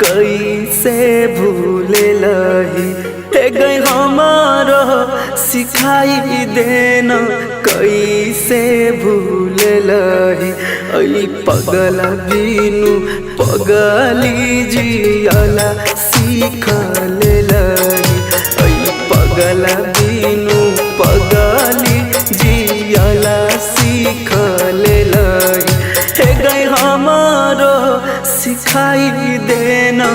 कैसे भूले लही। हे गई हमारो सिखाई देना कैसे भूले लही। ऐ पगला बिनु पगली जियाला सीख ले लही। ऐ पगला बिनु पगली जियाला सीख ले लही। हे गई हमारो सिखाई देना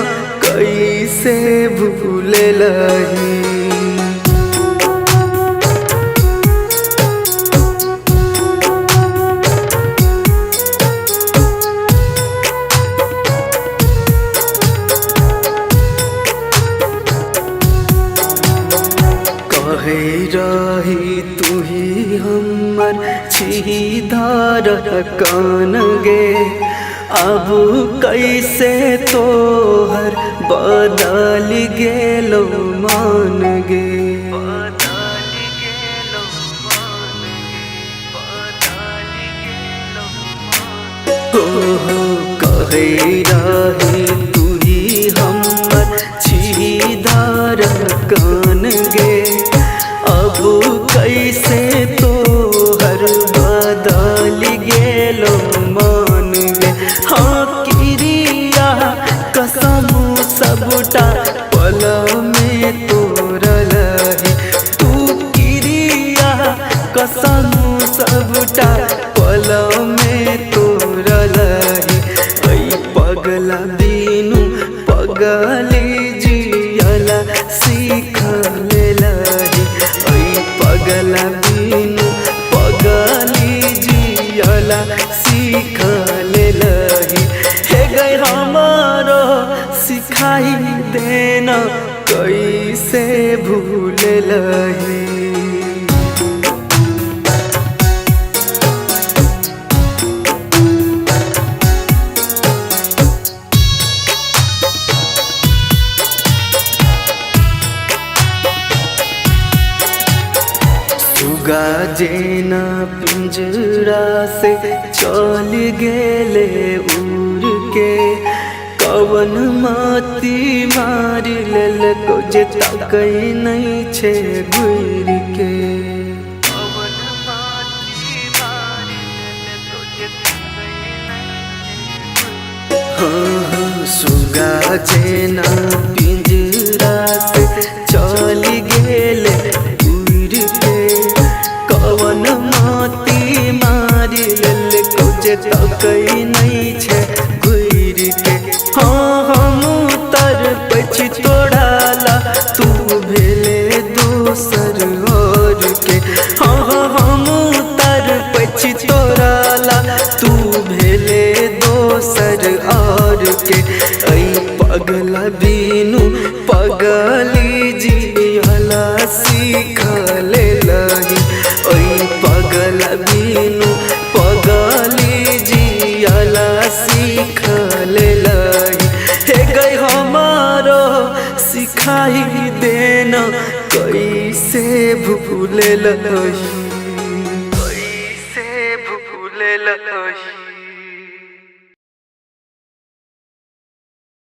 कैसे भूले लही। कहे रही तू ही हमर छीधार कान गे। अब कैसे तोहर बदल गेलो मान गे। हो कहे रही तू ही हमर छीधार कान गे। अब कैसे तोहर बदल गेलो मान गे। हाँ किरिया कसम सबटा पल में तोरल है। तू किरिया कसम सबटा पल में तोरल है। ऐ पगला बिनु पगली जियाला सीख ले लही। ऐ पगला बिनु पगली जियाला सीख ले लही। हे गई हमारो सिखाई देना कैसे भूले लही। सुगा जेना पिंजरा से चल गेले उड़ के। कवन माती मारी लेलको जे ताकई नहीं छे घुर के। हाँ हाँ सुगा जेना पिंजरा से चल गेले उड़ के। कवन माती मारी लेलको जे ताकई नहीं छे घुर के। हाँ हम तर पछी तोड़ाला तू भेले दोसर और के। हाँ हाँ हम तर पछी तोड़ाला तू भेले दोसर और के। ऐ पगला बिनु पगली जियाला सीख ले लही। ऐ पगला बिनु पगली जियाला सीख ले लही। हे गई हमारो सिखाई देना कैसे भूले लही। कैसे भूले लही।